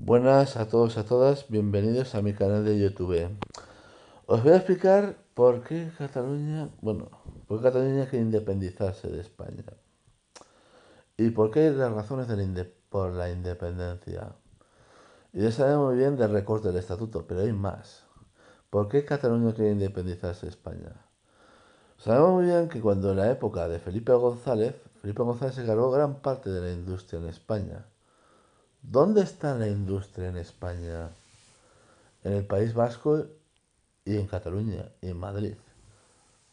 Buenas a todos y a todas, bienvenidos a mi canal de YouTube. Os voy a explicar por qué Cataluña quiere independizarse de España y por qué las razones por la independencia. Y ya sabemos muy bien del recorte del estatuto, pero hay más. ¿Por qué Cataluña quiere independizarse de España? Sabemos muy bien que cuando en la época de Felipe González se cargó gran parte de la industria en España. ¿Dónde está la industria en España? En el País Vasco y en Cataluña y en Madrid.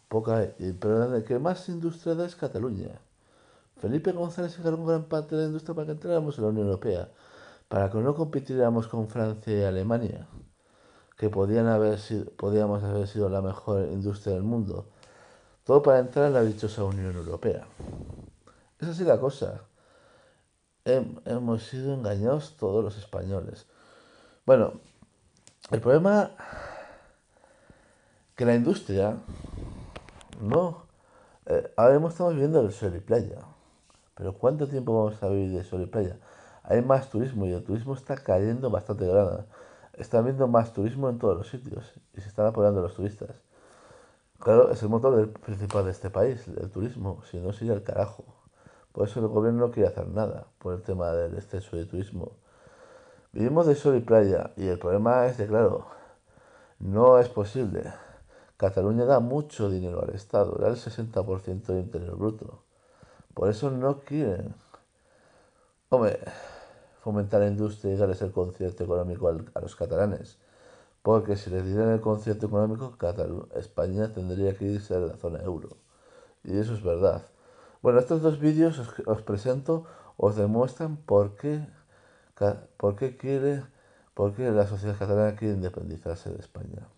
Pero la que más industria da es Cataluña. Felipe González se cargó gran parte de la industria para que entráramos en la Unión Europea, para que no compitiéramos con Francia y Alemania, que podíamos haber sido la mejor industria del mundo. Todo para entrar en la dichosa Unión Europea. Esa sí la cosa. Hemos sido engañados todos los españoles. Bueno, el problema que la industria no. Ahora mismo estamos viviendo del sol y playa. Pero ¿cuánto tiempo vamos a vivir de sol y playa? Hay más turismo y el turismo está cayendo bastante grande. Está habiendo más turismo en todos los sitios y se están apoyando a los turistas. Claro, es el motor principal de este país, el turismo. Si no, sería el carajo. Por eso el gobierno no quiere hacer nada por el tema del exceso de turismo. Vivimos de sol y playa y el problema es que, claro, no es posible. Cataluña da mucho dinero al Estado, da el 60% del interior bruto. Por eso no quieren, hombre, fomentar la industria y darles el concierto económico a los catalanes. Porque si les dieran el concierto económico, España tendría que irse a la zona euro. Y eso es verdad. Bueno, estos dos vídeos os presento, os demuestran por qué la sociedad catalana quiere independizarse de España.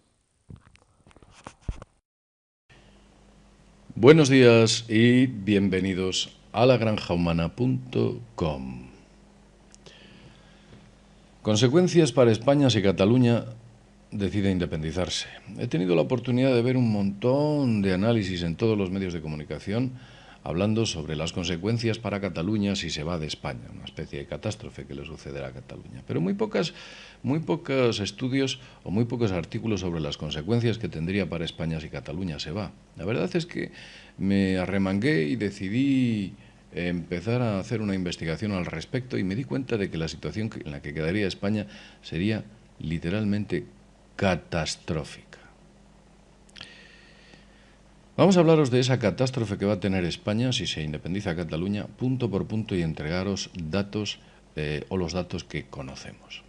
Buenos días y bienvenidos a lagranjahumana.com. Consecuencias para España si Cataluña decide independizarse. He tenido la oportunidad de ver un montón de análisis en todos los medios de comunicación hablando sobre las consecuencias para Cataluña si se va de España, una especie de catástrofe que le sucederá a Cataluña. Pero muy pocos estudios o muy pocos artículos sobre las consecuencias que tendría para España si Cataluña se va. La verdad es que me arremangué y decidí empezar a hacer una investigación al respecto y me di cuenta de que la situación en la que quedaría España sería literalmente catastrófica. Vamos a hablaros de esa catástrofe que va a tener España si se independiza Cataluña, punto por punto, y entregaros datos o los datos que conocemos.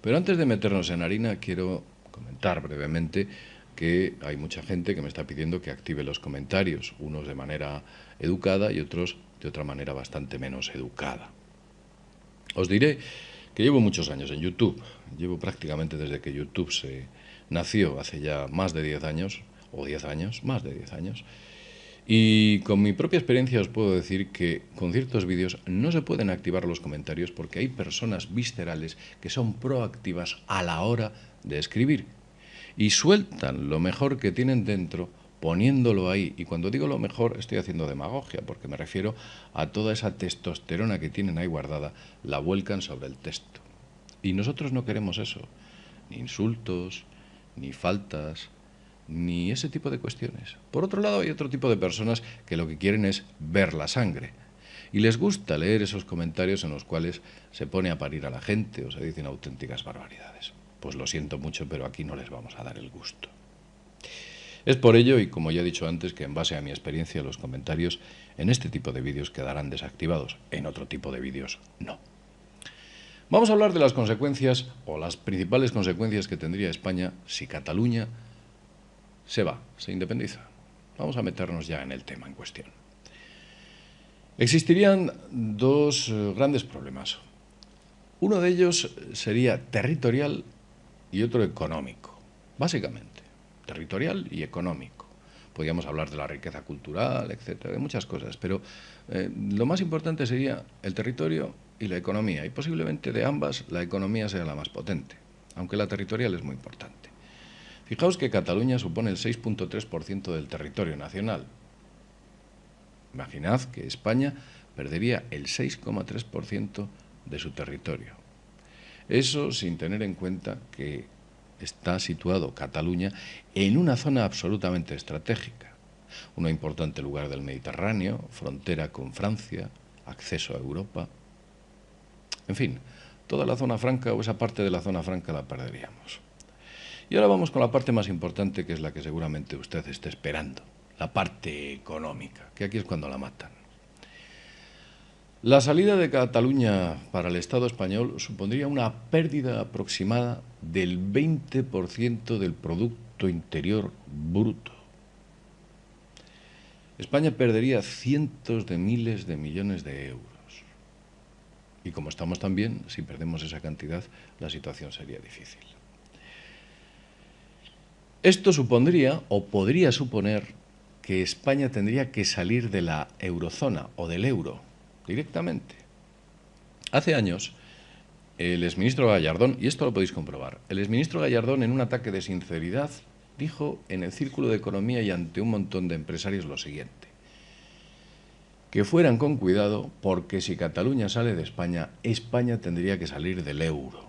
Pero antes de meternos en harina, quiero comentar brevemente que hay mucha gente que me está pidiendo que active los comentarios, unos de manera educada y otros de otra manera bastante menos educada. Os diré que llevo muchos años en YouTube, llevo prácticamente desde que YouTube se nació hace ya más de 10 años, o 10 años, más de 10 años, y con mi propia experiencia os puedo decir que con ciertos vídeos no se pueden activar los comentarios porque hay personas viscerales que son proactivas a la hora de escribir y sueltan lo mejor que tienen dentro poniéndolo ahí. Y cuando digo lo mejor estoy haciendo demagogia porque me refiero a toda esa testosterona que tienen ahí guardada, la vuelcan sobre el texto. Y nosotros no queremos eso, ni insultos, ni faltas, ni ese tipo de cuestiones. Por otro lado, hay otro tipo de personas que lo que quieren es ver la sangre. Y les gusta leer esos comentarios en los cuales se pone a parir a la gente o se dicen auténticas barbaridades. Pues lo siento mucho, pero aquí no les vamos a dar el gusto. Es por ello, y como ya he dicho antes, que en base a mi experiencia los comentarios en este tipo de vídeos quedarán desactivados, en otro tipo de vídeos no. Vamos a hablar de las consecuencias o las principales consecuencias que tendría España si Cataluña se va, se independiza. Vamos a meternos ya en el tema en cuestión. Existirían dos grandes problemas. Uno de ellos sería territorial y otro económico, básicamente, territorial y económico. Podríamos hablar de la riqueza cultural, etcétera, de muchas cosas, pero lo más importante sería el territorio y la economía, y posiblemente de ambas la economía sea la más potente, aunque la territorial es muy importante. Fijaos que Cataluña supone el 6,3% del territorio nacional. Imaginad que España perdería el 6,3% de su territorio. Eso sin tener en cuenta que está situado Cataluña en una zona absolutamente estratégica, un importante lugar del Mediterráneo, frontera con Francia, acceso a Europa. En fin, toda la zona franca o esa parte de la zona franca la perderíamos. Y ahora vamos con la parte más importante, que es la que seguramente usted esté esperando, la parte económica, que aquí es cuando la matan. La salida de Cataluña para el Estado español supondría una pérdida aproximada del 20% del Producto Interior Bruto. España perdería cientos de miles de millones de euros. Y como estamos tan bien, si perdemos esa cantidad, la situación sería difícil. Esto supondría, o podría suponer, que España tendría que salir de la eurozona o del euro directamente. Hace años, el exministro Gallardón, y esto lo podéis comprobar, el exministro Gallardón, en un ataque de sinceridad, dijo en el Círculo de Economía y ante un montón de empresarios lo siguiente: que fueran con cuidado, porque si Cataluña sale de España, España tendría que salir del euro.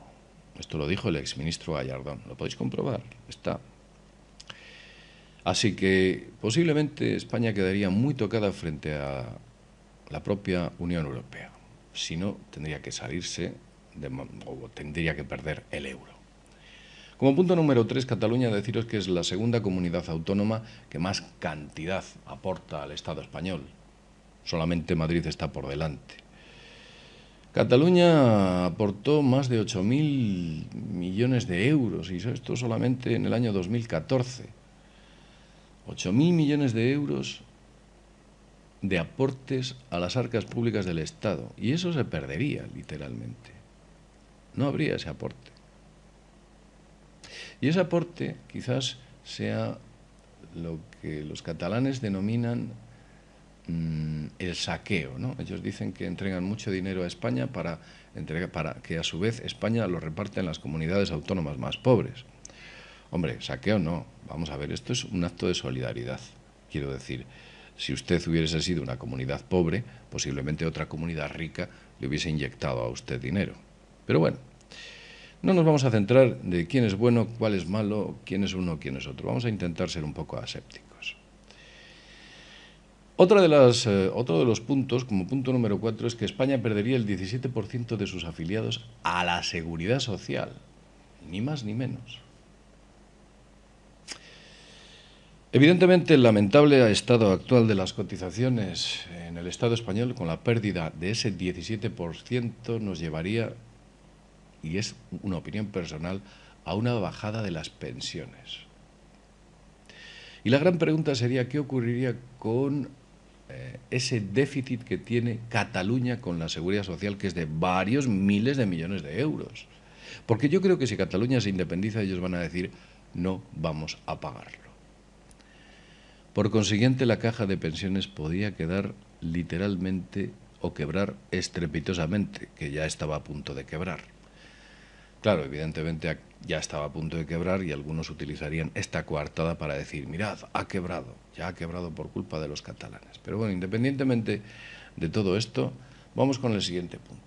Esto lo dijo el exministro Gallardón, lo podéis comprobar, está. Así que posiblemente España quedaría muy tocada frente a la propia Unión Europea. Si no, tendría que salirse o tendría que perder el euro. Como punto número 3, Cataluña, deciros que es la segunda comunidad autónoma que más cantidad aporta al Estado español. Solamente Madrid está por delante. Cataluña aportó más de 8.000 millones de euros, y esto solamente en el año 2014. 8.000 millones de euros de aportes a las arcas públicas del Estado. Y eso se perdería, literalmente. No habría ese aporte. Y ese aporte quizás sea lo que los catalanes denominan el saqueo, ¿no? Ellos dicen que entregan mucho dinero a España para que a su vez España lo reparte en las comunidades autónomas más pobres. Hombre, saqueo no. Vamos a ver, esto es un acto de solidaridad. Quiero decir, si usted hubiese sido una comunidad pobre, posiblemente otra comunidad rica le hubiese inyectado a usted dinero. Pero bueno, no nos vamos a centrar de quién es bueno, cuál es malo, quién es uno, quién es otro. Vamos a intentar ser un poco asépticos. Otro de los puntos, como punto número 4, es que España perdería el 17% de sus afiliados a la Seguridad Social. Ni más ni menos. Evidentemente, el lamentable estado actual de las cotizaciones en el Estado español, con la pérdida de ese 17%, nos llevaría, y es una opinión personal, a una bajada de las pensiones. Y la gran pregunta sería, ¿qué ocurriría con ese déficit que tiene Cataluña con la Seguridad Social, que es de varios miles de millones de euros? Porque yo creo que si Cataluña se independiza, ellos van a decir, no vamos a pagarlo. Por consiguiente, la caja de pensiones podía quedar literalmente o quebrar estrepitosamente, que ya estaba a punto de quebrar. Claro, evidentemente ya estaba a punto de quebrar y algunos utilizarían esta coartada para decir, mirad, ya ha quebrado por culpa de los catalanes. Pero bueno, independientemente de todo esto, vamos con el siguiente punto.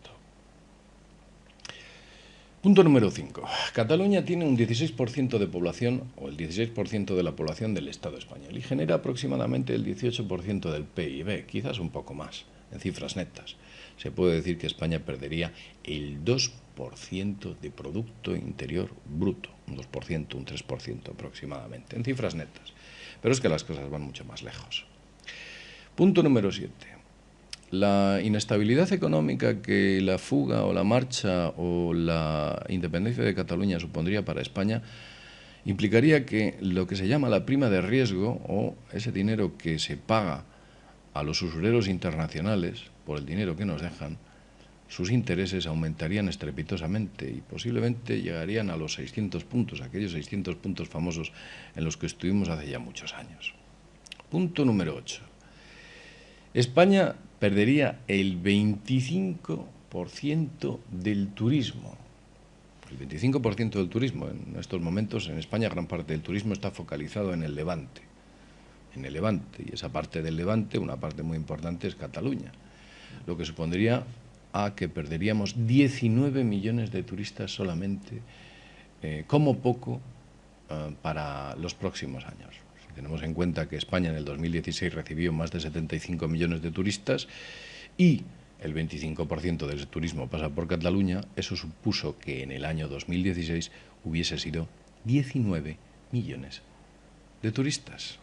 Punto número 5. Cataluña tiene un 16% de población, o el 16% de la población del Estado español, y genera aproximadamente el 18% del PIB, quizás un poco más, en cifras netas. Se puede decir que España perdería el 2% de Producto Interior Bruto, un 2%, un 3% aproximadamente, en cifras netas. Pero es que las cosas van mucho más lejos. Punto número 7. La inestabilidad económica que la fuga o la marcha o la independencia de Cataluña supondría para España implicaría que lo que se llama la prima de riesgo, o ese dinero que se paga a los usureros internacionales por el dinero que nos dejan, sus intereses aumentarían estrepitosamente y posiblemente llegarían a los 600 puntos, aquellos 600 puntos famosos en los que estuvimos hace ya muchos años. Punto número 8. España perdería el 25% del turismo. El 25% del turismo. En estos momentos en España gran parte del turismo está focalizado en el Levante. Y esa parte del Levante, una parte muy importante, es Cataluña. Lo que supondría a que perderíamos 19 millones de turistas solamente, como poco, para los próximos años. Si tenemos en cuenta que España en el 2016 recibió más de 75 millones de turistas y el 25% del turismo pasa por Cataluña, eso supuso que en el año 2016 hubiese sido 19 millones de turistas.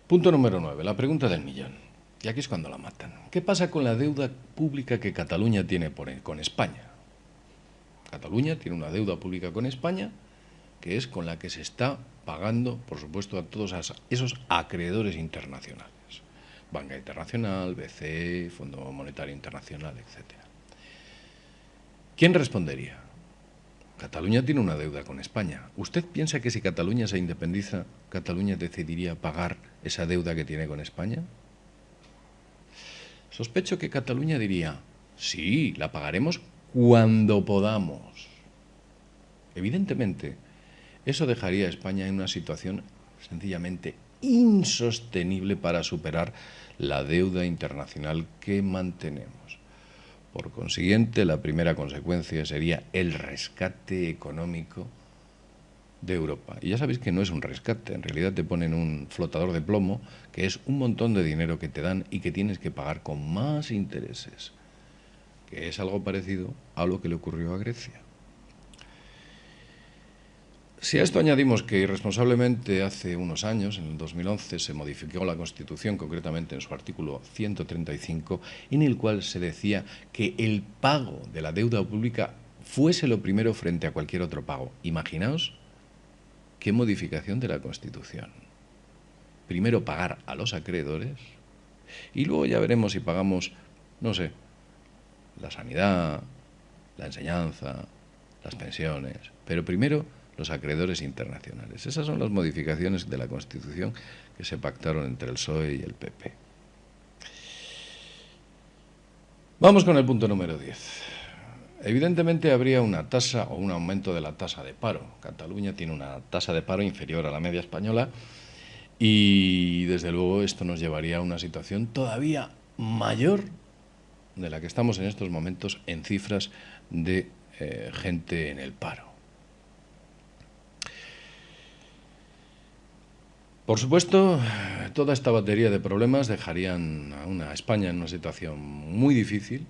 Punto número 9, la pregunta del millón. Y aquí es cuando la matan. ¿Qué pasa con la deuda pública que Cataluña tiene con España? Cataluña tiene una deuda pública con España que es con la que se está pagando, por supuesto, a todos esos acreedores internacionales. Banca Internacional, BCE, Fondo Monetario Internacional, etc. ¿Quién respondería? Cataluña tiene una deuda con España. ¿Usted piensa que si Cataluña se independiza, Cataluña decidiría pagar esa deuda que tiene con España? Sospecho que Cataluña diría, sí, la pagaremos cuando podamos. Evidentemente, eso dejaría a España en una situación sencillamente insostenible para superar la deuda internacional que mantenemos. Por consiguiente, la primera consecuencia sería el rescate económico de Europa. Y ya sabéis que no es un rescate, en realidad te ponen un flotador de plomo, que es un montón de dinero que te dan y que tienes que pagar con más intereses, que es algo parecido a lo que le ocurrió a Grecia. Si a esto añadimos que irresponsablemente hace unos años, en el 2011, se modificó la Constitución, concretamente en su artículo 135, en el cual se decía que el pago de la deuda pública fuese lo primero frente a cualquier otro pago. Imaginaos qué modificación de la Constitución. Primero pagar a los acreedores y luego ya veremos si pagamos, no sé, la sanidad, la enseñanza, las pensiones, pero primero los acreedores internacionales. Esas son las modificaciones de la Constitución que se pactaron entre el PSOE y el PP. Vamos con el punto número 10. Evidentemente habría una tasa o un aumento de la tasa de paro. Cataluña tiene una tasa de paro inferior a la media española y desde luego esto nos llevaría a una situación todavía mayor de la que estamos en estos momentos en cifras de gente en el paro. Por supuesto, toda esta batería de problemas dejarían a España en una situación muy difícil,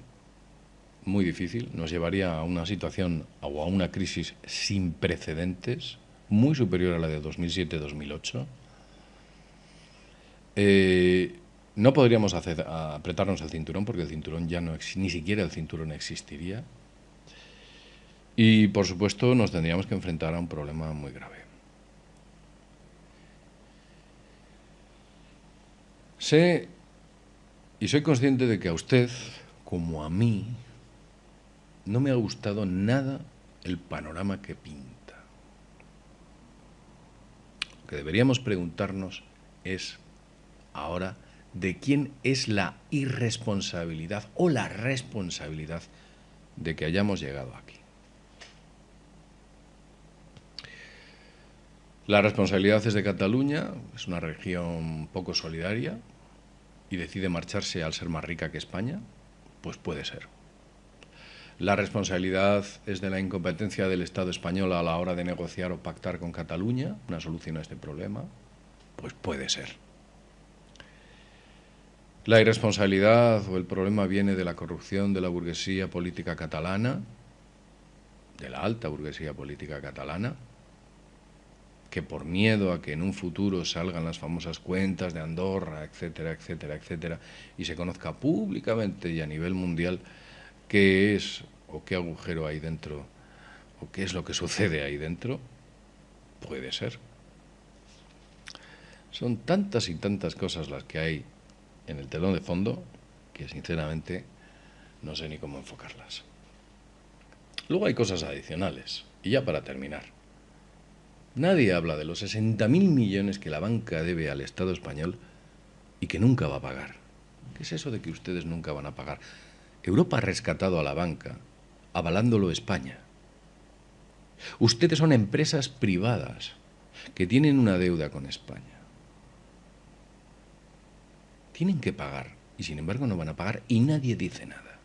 nos llevaría a una situación o a una crisis sin precedentes, muy superior a la de 2007-2008. No podríamos apretarnos el cinturón porque el cinturón ya no ni siquiera el cinturón existiría. Y, por supuesto, nos tendríamos que enfrentar a un problema muy grave. Sé y soy consciente de que a usted, como a mí, no me ha gustado nada el panorama que pinta. Lo que deberíamos preguntarnos es ahora de quién es la irresponsabilidad o la responsabilidad de que hayamos llegado aquí. La responsabilidad es de Cataluña, es una región poco solidaria y decide marcharse al ser más rica que España, pues puede ser. La responsabilidad es de la incompetencia del Estado español a la hora de negociar o pactar con Cataluña una solución a este problema, pues puede ser. La irresponsabilidad o el problema viene de la corrupción de la burguesía política catalana, de la alta burguesía política catalana, que por miedo a que en un futuro salgan las famosas cuentas de Andorra, etcétera, etcétera, etcétera, y se conozca públicamente y a nivel mundial qué es o qué agujero hay dentro, o qué es lo que sucede ahí dentro, puede ser. Son tantas y tantas cosas las que hay en el telón de fondo que sinceramente no sé ni cómo enfocarlas. Luego hay cosas adicionales, y ya para terminar. Nadie habla de los 60.000 millones que la banca debe al Estado español y que nunca va a pagar. ¿Qué es eso de que ustedes nunca van a pagar? Europa ha rescatado a la banca, avalándolo España. Ustedes son empresas privadas que tienen una deuda con España. Tienen que pagar y sin embargo no van a pagar y nadie dice nada.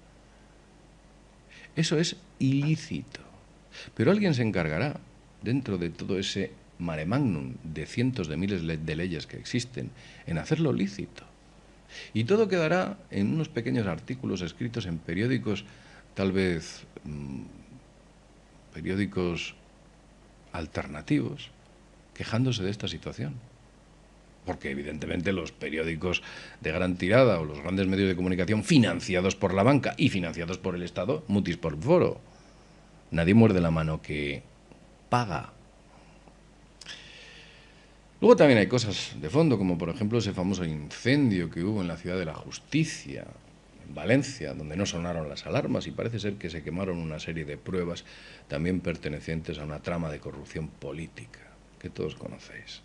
Eso es ilícito. Pero alguien se encargará, dentro de todo ese mare magnum de cientos de miles de leyes que existen, en hacerlo lícito. Y todo quedará en unos pequeños artículos escritos en periódicos, tal vez periódicos alternativos, quejándose de esta situación. Porque evidentemente los periódicos de gran tirada o los grandes medios de comunicación financiados por la banca y financiados por el Estado, mutis por foro. Nadie muerde la mano que paga. Luego también hay cosas de fondo, como por ejemplo ese famoso incendio que hubo en la Ciudad de la Justicia, en Valencia, donde no sonaron las alarmas y parece ser que se quemaron una serie de pruebas también pertenecientes a una trama de corrupción política, que todos conocéis.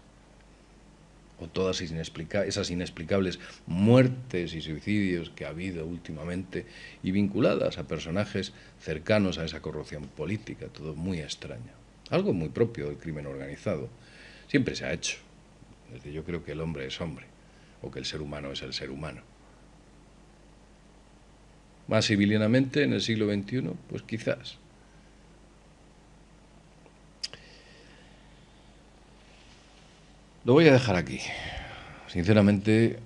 O todas esas inexplicables muertes y suicidios que ha habido últimamente y vinculadas a personajes cercanos a esa corrupción política, todo muy extraño. Algo muy propio del crimen organizado. Siempre se ha hecho, desde yo creo que el hombre es hombre, o que el ser humano es el ser humano. Más civilianamente en el siglo XXI, pues quizás. Lo voy a dejar aquí. Sinceramente,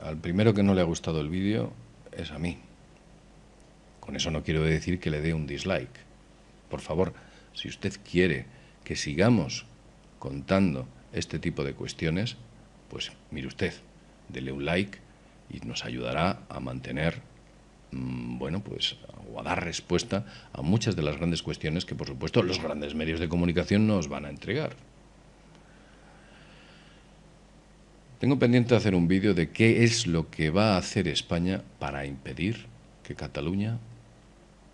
al primero que no le ha gustado el vídeo es a mí. Con eso no quiero decir que le dé un dislike. Por favor, si usted quiere que sigamos contando este tipo de cuestiones, pues mire usted, dele un like y nos ayudará a mantener, bueno, pues, o a dar respuesta a muchas de las grandes cuestiones que, por supuesto, los grandes medios de comunicación nos van a entregar. Tengo pendiente hacer un vídeo de qué es lo que va a hacer España para impedir que Cataluña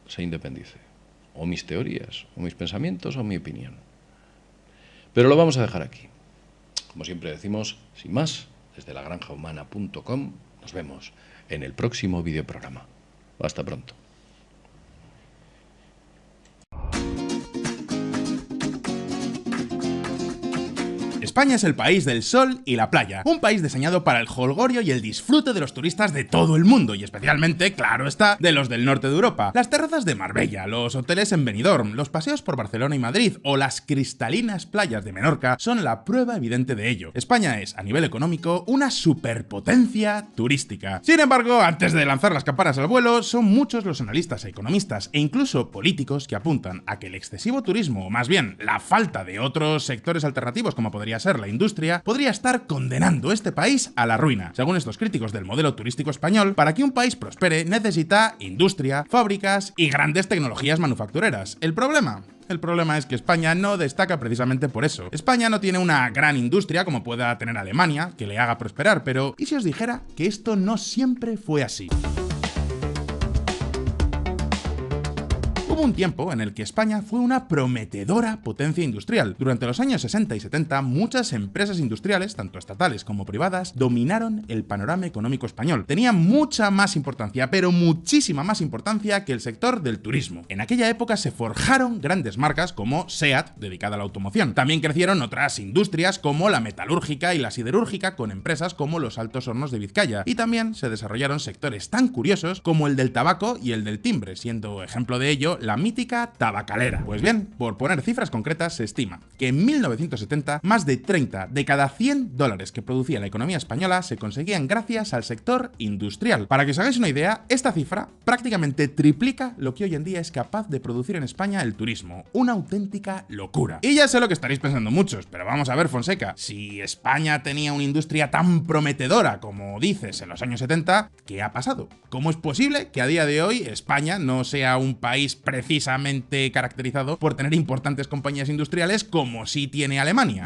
se independice. O mis teorías, o mis pensamientos, o mi opinión. Pero lo vamos a dejar aquí. Como siempre decimos, sin más, desde lagranjahumana.com, nos vemos en el próximo videoprograma. Hasta pronto. España es el país del sol y la playa, un país diseñado para el jolgorio y el disfrute de los turistas de todo el mundo y especialmente, claro está, de los del norte de Europa. Las terrazas de Marbella, los hoteles en Benidorm, los paseos por Barcelona y Madrid o las cristalinas playas de Menorca son la prueba evidente de ello. España es, a nivel económico, una superpotencia turística. Sin embargo, antes de lanzar las campanas al vuelo, son muchos los analistas, economistas e incluso políticos que apuntan a que el excesivo turismo, o más bien la falta de otros sectores alternativos como podría ser la industria, podría estar condenando este país a la ruina. Según estos críticos del modelo turístico español, para que un país prospere necesita industria, fábricas y grandes tecnologías manufactureras. ¿El problema? El problema es que España no destaca precisamente por eso. España no tiene una gran industria como pueda tener Alemania, que le haga prosperar, pero ¿y si os dijera que esto no siempre fue así? Hubo un tiempo en el que España fue una prometedora potencia industrial. Durante los años 60 y 70, muchas empresas industriales, tanto estatales como privadas, dominaron el panorama económico español. Tenían mucha más importancia, pero muchísima más importancia que el sector del turismo. En aquella época se forjaron grandes marcas como SEAT, dedicada a la automoción. También crecieron otras industrias como la metalúrgica y la siderúrgica, con empresas como los Altos Hornos de Vizcaya. Y también se desarrollaron sectores tan curiosos como el del tabaco y el del timbre, siendo ejemplo de ello la mítica tabacalera. Pues bien, por poner cifras concretas, se estima que en 1970 más de 30 de cada 100 dólares que producía la economía española se conseguían gracias al sector industrial. Para que os hagáis una idea, esta cifra prácticamente triplica lo que hoy en día es capaz de producir en España el turismo. Una auténtica locura. Y ya sé lo que estaréis pensando muchos, pero vamos a ver, Fonseca, si España tenía una industria tan prometedora como dices en los años 70, ¿qué ha pasado? ¿Cómo es posible que a día de hoy España no sea un país precisamente caracterizado por tener importantes compañías industriales como sí tiene Alemania?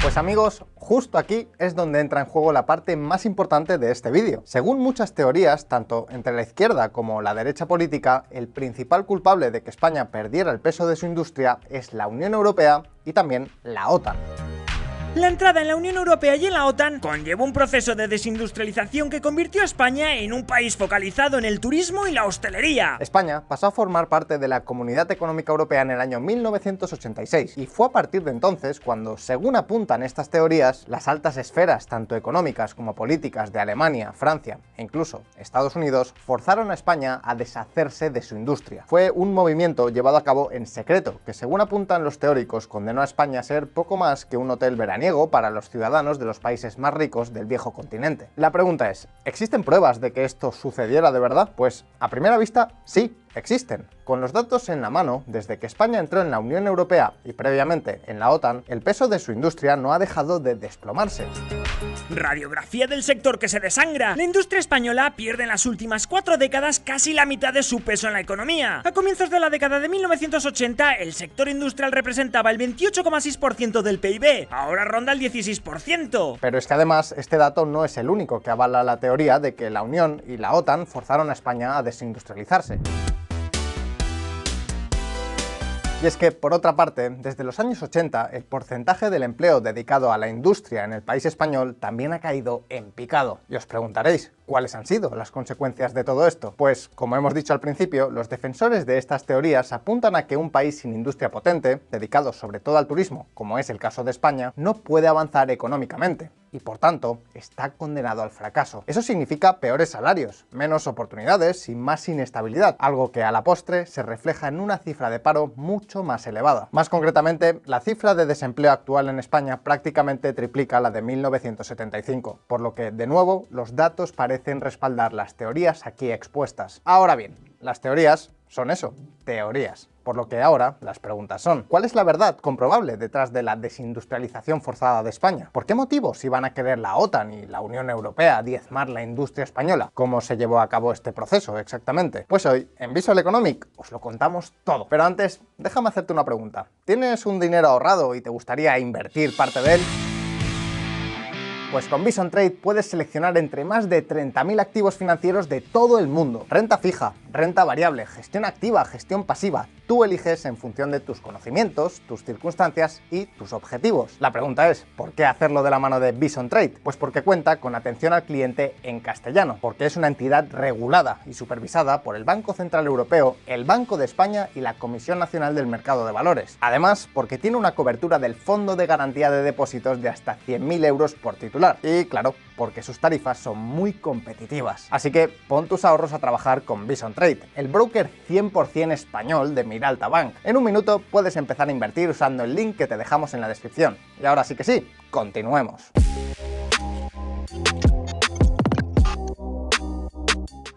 Pues amigos, justo aquí es donde entra en juego la parte más importante de este vídeo. Según muchas teorías, tanto entre la izquierda como la derecha política, el principal culpable de que España perdiera el peso de su industria es la Unión Europea y también la OTAN. La entrada en la Unión Europea y en la OTAN conllevó un proceso de desindustrialización que convirtió a España en un país focalizado en el turismo y la hostelería. España pasó a formar parte de la Comunidad Económica Europea en el año 1986 y fue a partir de entonces cuando, según apuntan estas teorías, las altas esferas, tanto económicas como políticas de Alemania, Francia e incluso Estados Unidos, forzaron a España a deshacerse de su industria. Fue un movimiento llevado a cabo en secreto, que según apuntan los teóricos condenó a España a ser poco más que un hotel veraniego para los ciudadanos de los países más ricos del viejo continente. La pregunta es, ¿existen pruebas de que esto sucediera de verdad? Pues a primera vista sí, existen. Con los datos en la mano, desde que España entró en la Unión Europea y previamente en la OTAN, el peso de su industria no ha dejado de desplomarse. Radiografía del sector que se desangra. La industria española pierde en las últimas 4 décadas casi la mitad de su peso en la economía. A comienzos de la década de 1980, el sector industrial representaba el 28,6% del PIB. Ahora ronda el 16%. Pero es que además este dato no es el único que avala la teoría de que la Unión y la OTAN forzaron a España a desindustrializarse. Y es que, por otra parte, desde los años 80, el porcentaje del empleo dedicado a la industria en el país español también ha caído en picado. Y os preguntaréis, ¿cuáles han sido las consecuencias de todo esto? Pues, como hemos dicho al principio, los defensores de estas teorías apuntan a que un país sin industria potente, dedicado sobre todo al turismo, como es el caso de España, no puede avanzar económicamente y, por tanto, está condenado al fracaso. Eso significa peores salarios, menos oportunidades y más inestabilidad, algo que a la postre se refleja en una cifra de paro mucho más elevada. Más concretamente, la cifra de desempleo actual en España prácticamente triplica la de 1975, por lo que, de nuevo, los datos parecen respaldar las teorías aquí expuestas. Ahora bien, las teorías son eso, teorías. Por lo que ahora las preguntas son, ¿cuál es la verdad comprobable detrás de la desindustrialización forzada de España? ¿Por qué motivos iban a querer la OTAN y la Unión Europea diezmar la industria española? ¿Cómo se llevó a cabo este proceso exactamente? Pues hoy, en Visual Economic, os lo contamos todo. Pero antes, déjame hacerte una pregunta. ¿Tienes un dinero ahorrado y te gustaría invertir parte de él? Pues con Bison Trade puedes seleccionar entre más de 30.000 activos financieros de todo el mundo. Renta fija, renta variable, gestión activa, gestión pasiva. Tú eliges en función de tus conocimientos, tus circunstancias y tus objetivos. La pregunta es, ¿por qué hacerlo de la mano de Bison Trade? Pues porque cuenta con atención al cliente en castellano, porque es una entidad regulada y supervisada por el Banco Central Europeo, el Banco de España y la Comisión Nacional del Mercado de Valores. Además, porque tiene una cobertura del Fondo de Garantía de Depósitos de hasta 100.000 euros por título. Y claro, porque sus tarifas son muy competitivas. Así que pon tus ahorros a trabajar con Bison Trade, el broker 100% español de Miralta Bank. En un minuto puedes empezar a invertir usando el link que te dejamos en la descripción. Y ahora sí que sí, continuemos.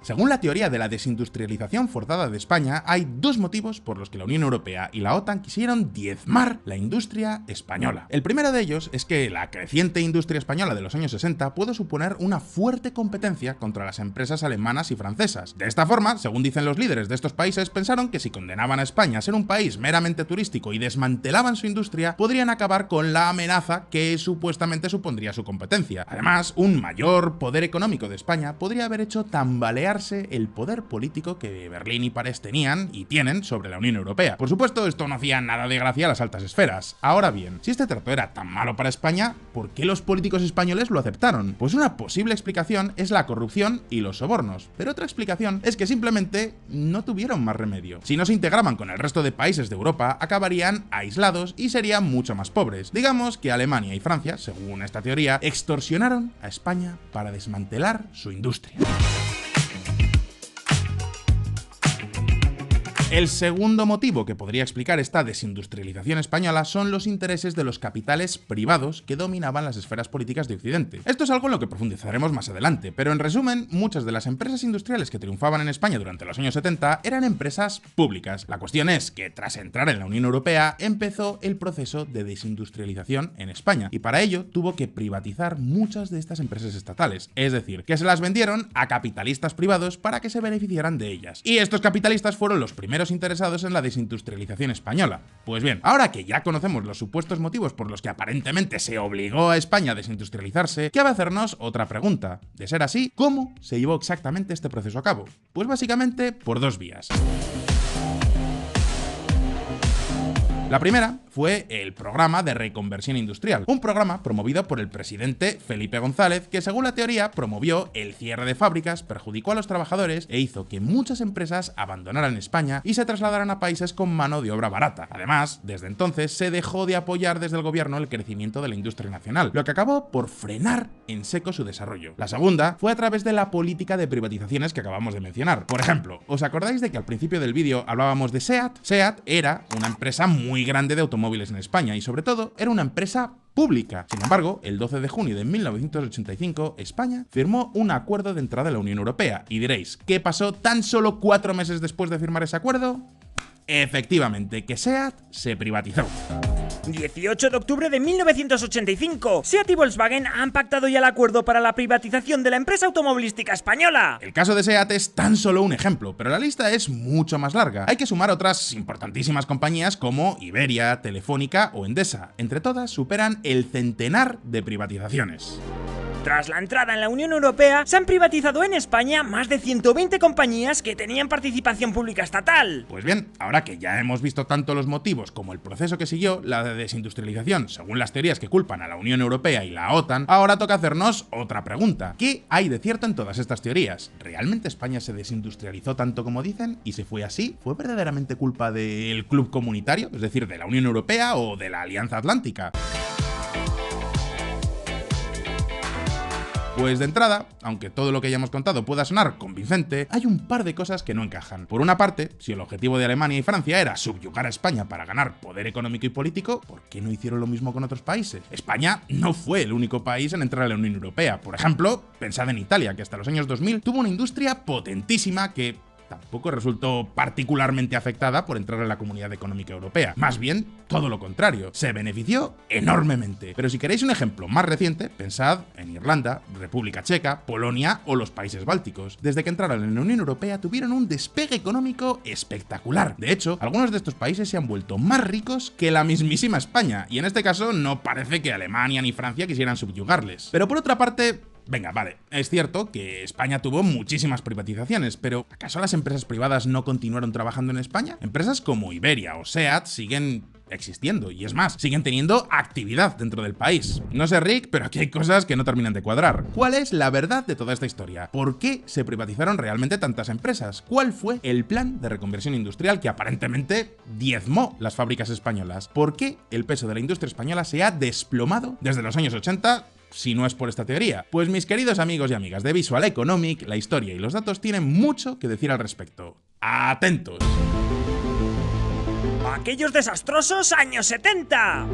Según la teoría de la desindustrialización forzada de España, hay dos motivos por los que la Unión Europea y la OTAN quisieron diezmar la industria española. El primero de ellos es que la creciente industria española de los años 60 puede suponer una fuerte competencia contra las empresas alemanas y francesas. De esta forma, según dicen los líderes de estos países, pensaron que si condenaban a España a ser un país meramente turístico y desmantelaban su industria, podrían acabar con la amenaza que supuestamente supondría su competencia. Además, un mayor poder económico de España podría haber hecho tambalear el poder político que Berlín y París tenían y tienen sobre la Unión Europea. Por supuesto, esto no hacía nada de gracia a las altas esferas. Ahora bien, si este trato era tan malo para España, ¿por qué los políticos españoles lo aceptaron? Pues una posible explicación es la corrupción y los sobornos, pero otra explicación es que simplemente no tuvieron más remedio. Si no se integraban con el resto de países de Europa, acabarían aislados y serían mucho más pobres. Digamos que Alemania y Francia, según esta teoría, extorsionaron a España para desmantelar su industria. El segundo motivo que podría explicar esta desindustrialización española son los intereses de los capitales privados que dominaban las esferas políticas de Occidente. Esto es algo en lo que profundizaremos más adelante, pero en resumen, muchas de las empresas industriales que triunfaban en España durante los años 70 eran empresas públicas. La cuestión es que tras entrar en la Unión Europea empezó el proceso de desindustrialización en España y para ello tuvo que privatizar muchas de estas empresas estatales, es decir, que se las vendieron a capitalistas privados para que se beneficiaran de ellas. Y estos capitalistas fueron los primeros interesados en la desindustrialización española. Pues bien, ahora que ya conocemos los supuestos motivos por los que aparentemente se obligó a España a desindustrializarse, cabe hacernos otra pregunta. De ser así, ¿cómo se llevó exactamente este proceso a cabo? Pues básicamente por dos vías. La primera fue el Programa de Reconversión Industrial, un programa promovido por el presidente Felipe González que, según la teoría, promovió el cierre de fábricas, perjudicó a los trabajadores e hizo que muchas empresas abandonaran España y se trasladaran a países con mano de obra barata. Además, desde entonces se dejó de apoyar desde el gobierno el crecimiento de la industria nacional, lo que acabó por frenar en seco su desarrollo. La segunda fue a través de la política de privatizaciones que acabamos de mencionar. Por ejemplo, ¿os acordáis de que al principio del vídeo hablábamos de SEAT? SEAT era una empresa muy grande de automóviles en España y, sobre todo, era una empresa pública. Sin embargo, el 12 de junio de 1985, España firmó un acuerdo de entrada a la Unión Europea. Y diréis, ¿qué pasó tan solo 4 meses después de firmar ese acuerdo? Efectivamente, que SEAT se privatizó. 18 de octubre de 1985. SEAT y Volkswagen han pactado ya el acuerdo para la privatización de la empresa automovilística española. El caso de SEAT es tan solo un ejemplo, pero la lista es mucho más larga. Hay que sumar otras importantísimas compañías como Iberia, Telefónica o Endesa. Entre todas superan el centenar de privatizaciones. Tras la entrada en la Unión Europea, se han privatizado en España más de 120 compañías que tenían participación pública estatal. Pues bien, ahora que ya hemos visto tanto los motivos como el proceso que siguió, la desindustrialización, según las teorías que culpan a la Unión Europea y la OTAN, ahora toca hacernos otra pregunta. ¿Qué hay de cierto en todas estas teorías? ¿Realmente España se desindustrializó tanto como dicen? Y si fue así, ¿fue verdaderamente culpa del club comunitario, es decir, de la Unión Europea o de la Alianza Atlántica? Pues de entrada, aunque todo lo que hayamos contado pueda sonar convincente, hay un par de cosas que no encajan. Por una parte, si el objetivo de Alemania y Francia era subyugar a España para ganar poder económico y político, ¿por qué no hicieron lo mismo con otros países? España no fue el único país en entrar a la Unión Europea. Por ejemplo, pensad en Italia, que hasta los años 2000 tuvo una industria potentísima que tampoco resultó particularmente afectada por entrar en la Comunidad Económica Europea. Más bien, todo lo contrario, se benefició enormemente. Pero si queréis un ejemplo más reciente, pensad en Irlanda, República Checa, Polonia o los países bálticos. Desde que entraron en la Unión Europea tuvieron un despegue económico espectacular. De hecho, algunos de estos países se han vuelto más ricos que la mismísima España, y en este caso no parece que Alemania ni Francia quisieran subyugarles. Pero por otra parte, venga, vale, es cierto que España tuvo muchísimas privatizaciones, pero ¿acaso las empresas privadas no continuaron trabajando en España? Empresas como Iberia o SEAT siguen existiendo, y es más, siguen teniendo actividad dentro del país. No sé, Rick, pero aquí hay cosas que no terminan de cuadrar. ¿Cuál es la verdad de toda esta historia? ¿Por qué se privatizaron realmente tantas empresas? ¿Cuál fue el plan de reconversión industrial que aparentemente diezmó las fábricas españolas? ¿Por qué el peso de la industria española se ha desplomado desde los años 80? Si no es por esta teoría. Pues mis queridos amigos y amigas de Visual Economic, la historia y los datos tienen mucho que decir al respecto. ¡Atentos! Aquellos desastrosos años 70.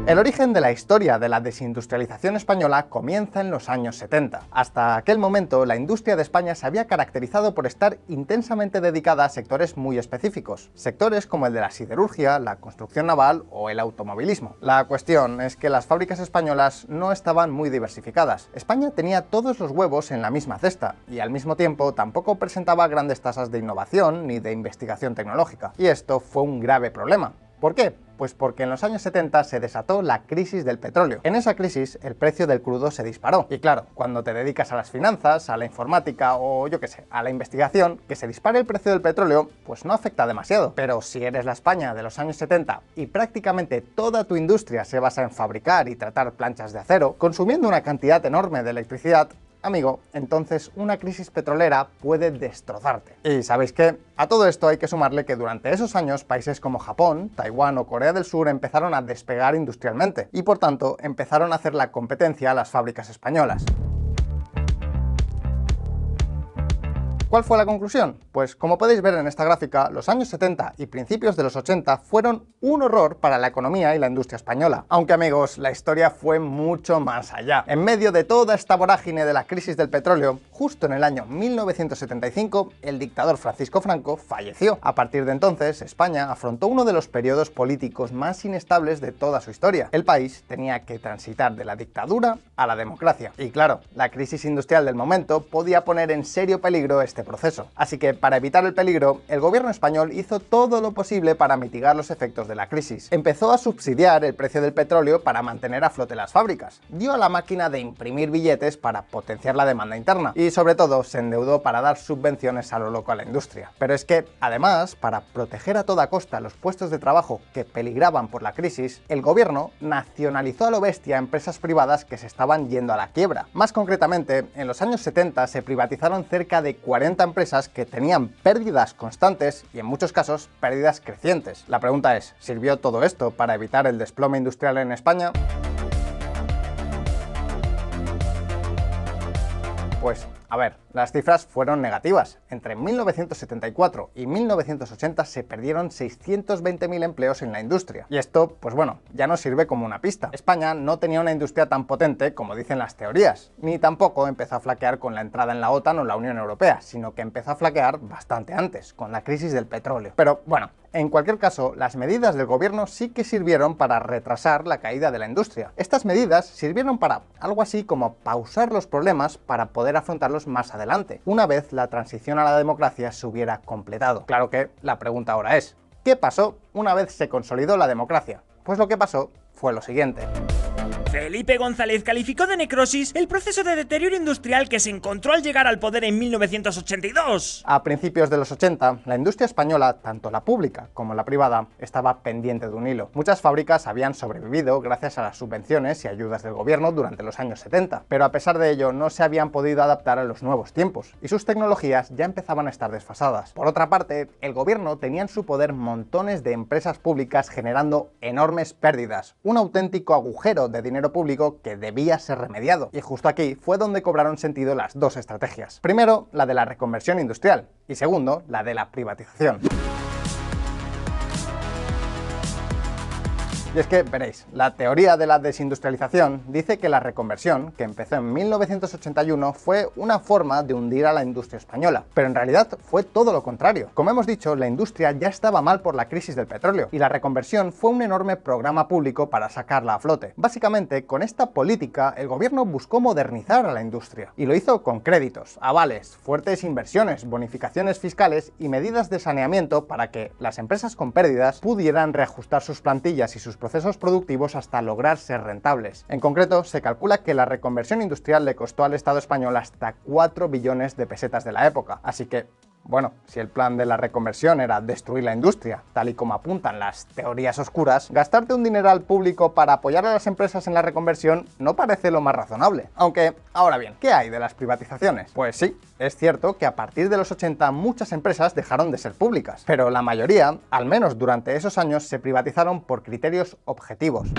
El origen de la historia de la desindustrialización española comienza en los años 70. Hasta aquel momento, la industria de España se había caracterizado por estar intensamente dedicada a sectores muy específicos. Sectores como el de la siderurgia, la construcción naval o el automovilismo. La cuestión es que las fábricas españolas no estaban muy diversificadas. España tenía todos los huevos en la misma cesta y al mismo tiempo tampoco presentaba grandes tasas de innovación ni de investigación tecnológica. Y esto fue un grave problema. ¿Por qué? Pues porque en los años 70 se desató la crisis del petróleo. En esa crisis, el precio del crudo se disparó. Y claro, cuando te dedicas a las finanzas, a la informática o yo qué sé, a la investigación, que se dispare el precio del petróleo, pues no afecta demasiado. Pero si eres la España de los años 70 y prácticamente toda tu industria se basa en fabricar y tratar planchas de acero, consumiendo una cantidad enorme de electricidad, amigo, entonces una crisis petrolera puede destrozarte. Y ¿sabéis qué? A todo esto hay que sumarle que durante esos años países como Japón, Taiwán o Corea del Sur empezaron a despegar industrialmente y por tanto empezaron a hacer la competencia a las fábricas españolas. ¿Cuál fue la conclusión? Pues como podéis ver en esta gráfica, los años 70 y principios de los 80 fueron un horror para la economía y la industria española. Aunque amigos, la historia fue mucho más allá. En medio de toda esta vorágine de la crisis del petróleo, justo en el año 1975, el dictador Francisco Franco falleció. A partir de entonces, España afrontó uno de los periodos políticos más inestables de toda su historia. El país tenía que transitar de la dictadura a la democracia. Y claro, la crisis industrial del momento podía poner en serio peligro este proceso. Así que para evitar el peligro, el gobierno español hizo todo lo posible para mitigar los efectos de la crisis. Empezó a subsidiar el precio del petróleo para mantener a flote las fábricas, dio a la máquina de imprimir billetes para potenciar la demanda interna y, sobre todo, se endeudó para dar subvenciones a lo loco a la industria. Pero es que, además, para proteger a toda costa los puestos de trabajo que peligraban por la crisis, el gobierno nacionalizó a lo bestia empresas privadas que se estaban yendo a la quiebra. Más concretamente, en los años 70 se privatizaron cerca de 40 empresas que tenían pérdidas constantes y, en muchos casos, pérdidas crecientes. La pregunta es, ¿sirvió todo esto para evitar el desplome industrial en España? Pues, a ver, las cifras fueron negativas. Entre 1974 y 1980 se perdieron 620.000 empleos en la industria. Y esto, pues bueno, ya nos sirve como una pista. España no tenía una industria tan potente como dicen las teorías, ni tampoco empezó a flaquear con la entrada en la OTAN o la Unión Europea, sino que empezó a flaquear bastante antes, con la crisis del petróleo. Pero bueno, en cualquier caso, las medidas del gobierno sí que sirvieron para retrasar la caída de la industria. Estas medidas sirvieron para algo así como pausar los problemas para poder afrontarlos más adelante, una vez la transición a la democracia se hubiera completado. Claro que la pregunta ahora es, ¿qué pasó una vez se consolidó la democracia? Pues lo que pasó fue lo siguiente. Felipe González calificó de necrosis el proceso de deterioro industrial que se encontró al llegar al poder en 1982. A principios de los 80, la industria española, tanto la pública como la privada, estaba pendiente de un hilo. Muchas fábricas habían sobrevivido gracias a las subvenciones y ayudas del gobierno durante los años 70, pero a pesar de ello no se habían podido adaptar a los nuevos tiempos, y sus tecnologías ya empezaban a estar desfasadas. Por otra parte, el gobierno tenía en su poder montones de empresas públicas generando enormes pérdidas, un auténtico agujero de dinero público que debía ser remediado. Y justo aquí fue donde cobraron sentido las dos estrategias. Primero, la de la reconversión industrial y segundo, la de la privatización. Y es que, veréis, la teoría de la desindustrialización dice que la reconversión, que empezó en 1981, fue una forma de hundir a la industria española, pero en realidad fue todo lo contrario. Como hemos dicho, la industria ya estaba mal por la crisis del petróleo, y la reconversión fue un enorme programa público para sacarla a flote. Básicamente, con esta política, el gobierno buscó modernizar a la industria, y lo hizo con créditos, avales, fuertes inversiones, bonificaciones fiscales y medidas de saneamiento para que las empresas con pérdidas pudieran reajustar sus plantillas y sus procesos productivos hasta lograr ser rentables. En concreto, se calcula que la reconversión industrial le costó al Estado español hasta 4 billones de pesetas de la época. Así que, bueno, si el plan de la reconversión era destruir la industria, tal y como apuntan las teorías oscuras, gastarte un dineral público para apoyar a las empresas en la reconversión no parece lo más razonable. Aunque, ahora bien, ¿qué hay de las privatizaciones? Pues sí, es cierto que a partir de los 80 muchas empresas dejaron de ser públicas, pero la mayoría, al menos durante esos años, se privatizaron por criterios objetivos.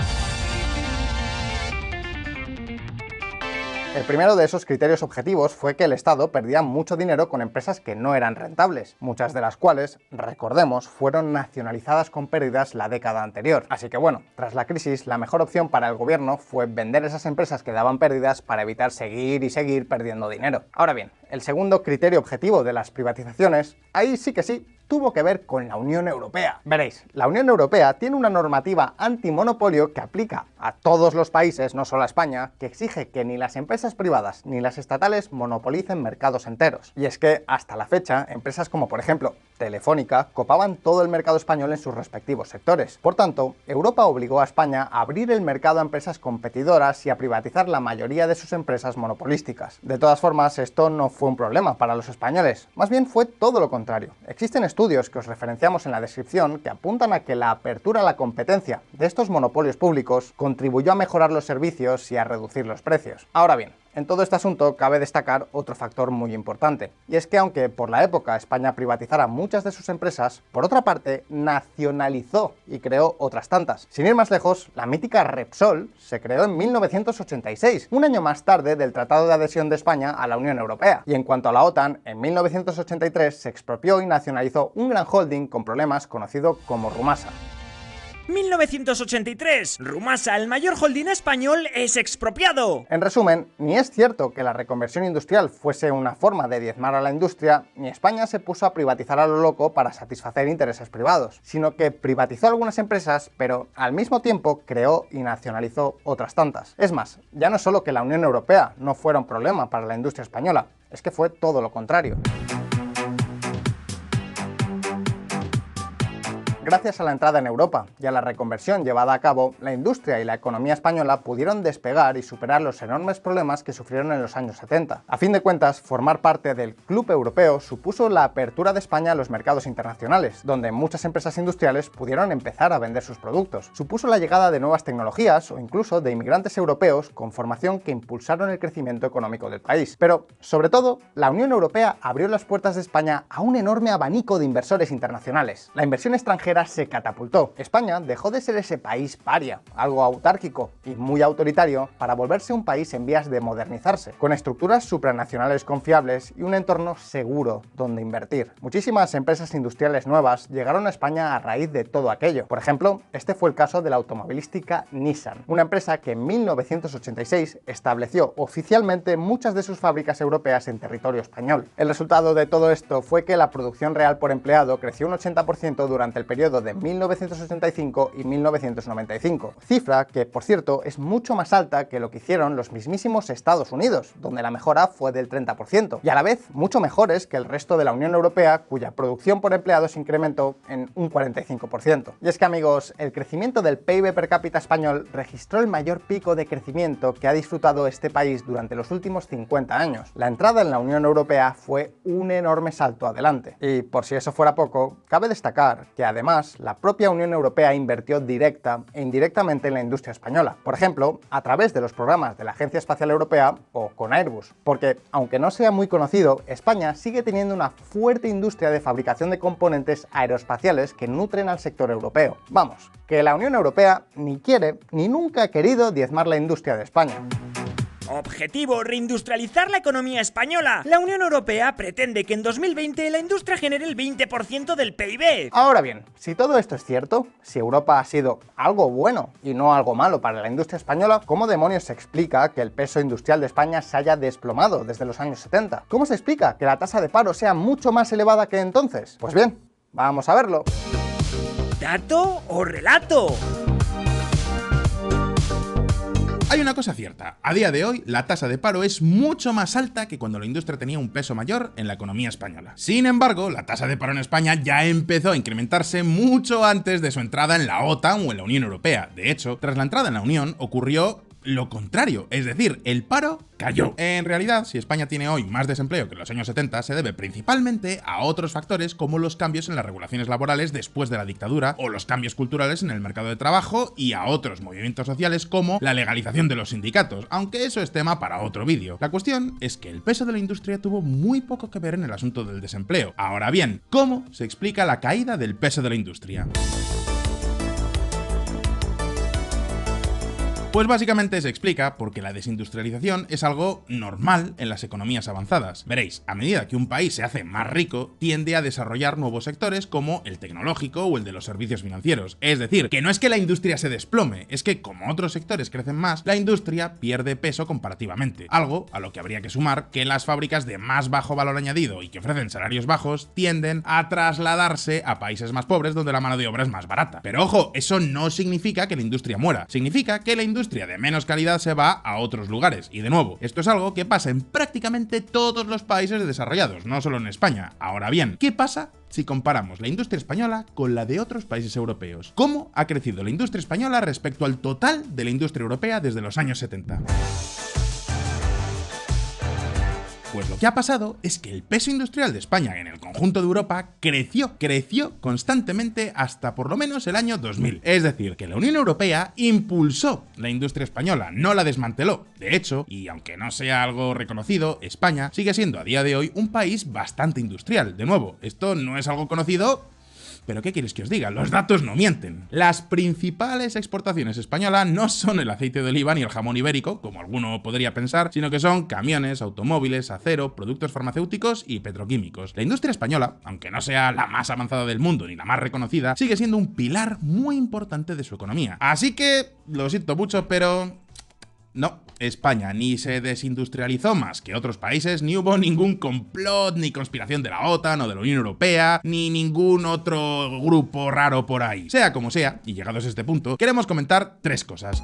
El primero de esos criterios objetivos fue que el Estado perdía mucho dinero con empresas que no eran rentables, muchas de las cuales, recordemos, fueron nacionalizadas con pérdidas la década anterior. Así que bueno, tras la crisis, la mejor opción para el gobierno fue vender esas empresas que daban pérdidas para evitar seguir y seguir perdiendo dinero. Ahora bien, el segundo criterio objetivo de las privatizaciones, ahí sí que sí, tuvo que ver con la Unión Europea. Veréis, la Unión Europea tiene una normativa antimonopolio que aplica a todos los países, no solo a España, que exige que ni las empresas privadas ni las estatales monopolicen mercados enteros. Y es que, hasta la fecha, empresas como por ejemplo Telefónica copaban todo el mercado español en sus respectivos sectores. Por tanto, Europa obligó a España a abrir el mercado a empresas competidoras y a privatizar la mayoría de sus empresas monopolísticas. De todas formas, esto no fue un problema para los españoles, más bien fue todo lo contrario. Existen estudios que os referenciamos en la descripción que apuntan a que la apertura a la competencia de estos monopolios públicos contribuyó a mejorar los servicios y a reducir los precios. Ahora bien, en todo este asunto cabe destacar otro factor muy importante, y es que aunque por la época España privatizara muchas de sus empresas, por otra parte nacionalizó y creó otras tantas. Sin ir más lejos, la mítica Repsol se creó en 1986, un año más tarde del Tratado de Adhesión de España a la Unión Europea. Y en cuanto a la OTAN, en 1983 se expropió y nacionalizó un gran holding con problemas conocido como Rumasa. 1983. Rumasa, el mayor holding español, es expropiado. En resumen, ni es cierto que la reconversión industrial fuese una forma de diezmar a la industria, ni España se puso a privatizar a lo loco para satisfacer intereses privados, sino que privatizó algunas empresas, pero al mismo tiempo creó y nacionalizó otras tantas. Es más, ya no es solo que la Unión Europea no fuera un problema para la industria española, es que fue todo lo contrario. Gracias a la entrada en Europa y a la reconversión llevada a cabo, la industria y la economía española pudieron despegar y superar los enormes problemas que sufrieron en los años 70. A fin de cuentas, formar parte del Club Europeo supuso la apertura de España a los mercados internacionales, donde muchas empresas industriales pudieron empezar a vender sus productos. Supuso la llegada de nuevas tecnologías o incluso de inmigrantes europeos con formación que impulsaron el crecimiento económico del país. Pero, sobre todo, la Unión Europea abrió las puertas de España a un enorme abanico de inversores internacionales. La inversión extranjera se catapultó. España dejó de ser ese país paria, algo autárquico y muy autoritario, para volverse un país en vías de modernizarse, con estructuras supranacionales confiables y un entorno seguro donde invertir. Muchísimas empresas industriales nuevas llegaron a España a raíz de todo aquello. Por ejemplo, este fue el caso de la automovilística Nissan, una empresa que en 1986 estableció oficialmente muchas de sus fábricas europeas en territorio español. El resultado de todo esto fue que la producción real por empleado creció un 80% durante el periodo de 1985 y 1995, cifra que, por cierto, es mucho más alta que lo que hicieron los mismísimos Estados Unidos, donde la mejora fue del 30%, y a la vez mucho mejores que el resto de la Unión Europea, cuya producción por empleado se incrementó en un 45%. Y es que, amigos, el crecimiento del PIB per cápita español registró el mayor pico de crecimiento que ha disfrutado este país durante los últimos 50 años. La entrada en la Unión Europea fue un enorme salto adelante. Y por si eso fuera poco, cabe destacar que además la propia Unión Europea invirtió directa e indirectamente en la industria española. Por ejemplo, a través de los programas de la Agencia Espacial Europea o con Airbus. Porque, aunque no sea muy conocido, España sigue teniendo una fuerte industria de fabricación de componentes aeroespaciales que nutren al sector europeo. Vamos, que la Unión Europea ni quiere ni nunca ha querido diezmar la industria de España. Objetivo: reindustrializar la economía española. La Unión Europea pretende que en 2020 la industria genere el 20% del PIB. Ahora bien, si todo esto es cierto, si Europa ha sido algo bueno y no algo malo para la industria española, ¿cómo demonios se explica que el peso industrial de España se haya desplomado desde los años 70? ¿Cómo se explica que la tasa de paro sea mucho más elevada que entonces? Pues bien, vamos a verlo. ¿Dato o relato? Hay una cosa cierta, a día de hoy la tasa de paro es mucho más alta que cuando la industria tenía un peso mayor en la economía española. Sin embargo, la tasa de paro en España ya empezó a incrementarse mucho antes de su entrada en la OTAN o en la Unión Europea. De hecho, tras la entrada en la Unión ocurrió lo contrario, es decir, el paro cayó. En realidad, si España tiene hoy más desempleo que en los años 70, se debe principalmente a otros factores como los cambios en las regulaciones laborales después de la dictadura, o los cambios culturales en el mercado de trabajo, y a otros movimientos sociales como la legalización de los sindicatos, aunque eso es tema para otro vídeo. La cuestión es que el peso de la industria tuvo muy poco que ver en el asunto del desempleo. Ahora bien, ¿cómo se explica la caída del peso de la industria? Pues básicamente se explica porque la desindustrialización es algo normal en las economías avanzadas. Veréis, a medida que un país se hace más rico, tiende a desarrollar nuevos sectores como el tecnológico o el de los servicios financieros. Es decir, que no es que la industria se desplome, es que como otros sectores crecen más, la industria pierde peso comparativamente. Algo a lo que habría que sumar que las fábricas de más bajo valor añadido y que ofrecen salarios bajos tienden a trasladarse a países más pobres donde la mano de obra es más barata. Pero ojo, eso no significa que la industria muera, significa que la industria de menos calidad se va a otros lugares. Y de nuevo, esto es algo que pasa en prácticamente todos los países desarrollados, no solo en España. Ahora bien, ¿qué pasa si comparamos la industria española con la de otros países europeos? ¿Cómo ha crecido la industria española respecto al total de la industria europea desde los años 70? Pues lo que ha pasado es que el peso industrial de España en el conjunto de Europa creció constantemente hasta por lo menos el año 2000. Es decir, que la Unión Europea impulsó la industria española, no la desmanteló. De hecho, y aunque no sea algo reconocido, España sigue siendo a día de hoy un país bastante industrial. De nuevo, esto no es algo conocido, pero ¿qué queréis que os diga? Los datos no mienten. Las principales exportaciones españolas no son el aceite de oliva ni el jamón ibérico, como alguno podría pensar, sino que son camiones, automóviles, acero, productos farmacéuticos y petroquímicos. La industria española, aunque no sea la más avanzada del mundo ni la más reconocida, sigue siendo un pilar muy importante de su economía. Así que, lo siento mucho, pero no, España ni se desindustrializó más que otros países, ni hubo ningún complot ni conspiración de la OTAN o de la Unión Europea, ni ningún otro grupo raro por ahí. Sea como sea, y llegados a este punto, queremos comentar tres cosas.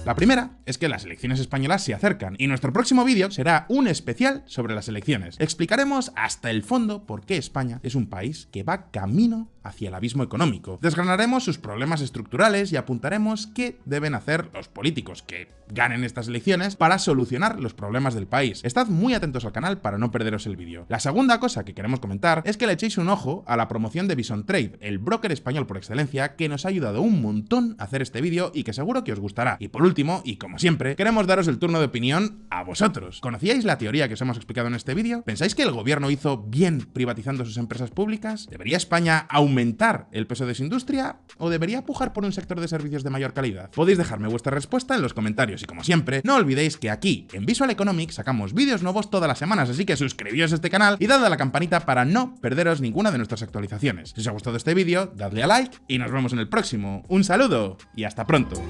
La primera es que las elecciones españolas se acercan y nuestro próximo vídeo será un especial sobre las elecciones. Explicaremos hasta el fondo por qué España es un país que va camino hacia el abismo económico. Desgranaremos sus problemas estructurales y apuntaremos qué deben hacer los políticos que ganen estas elecciones para solucionar los problemas del país. Estad muy atentos al canal para no perderos el vídeo. La segunda cosa que queremos comentar es que le echéis un ojo a la promoción de Bison Trade, el broker español por excelencia que nos ha ayudado un montón a hacer este vídeo y que seguro que os gustará. Y por último, y como siempre, queremos daros el turno de opinión a vosotros. ¿Conocíais la teoría que os hemos explicado en este vídeo? ¿Pensáis que el gobierno hizo bien privatizando sus empresas públicas? ¿Debería España aumentar el peso de su industria o debería pujar por un sector de servicios de mayor calidad? Podéis dejarme vuestra respuesta en los comentarios y como siempre, no olvidéis que aquí en Visual Economic sacamos vídeos nuevos todas las semanas, así que suscribíos a este canal y dadle a la campanita para no perderos ninguna de nuestras actualizaciones. Si os ha gustado este vídeo, dadle a like y nos vemos en el próximo. Un saludo y hasta pronto.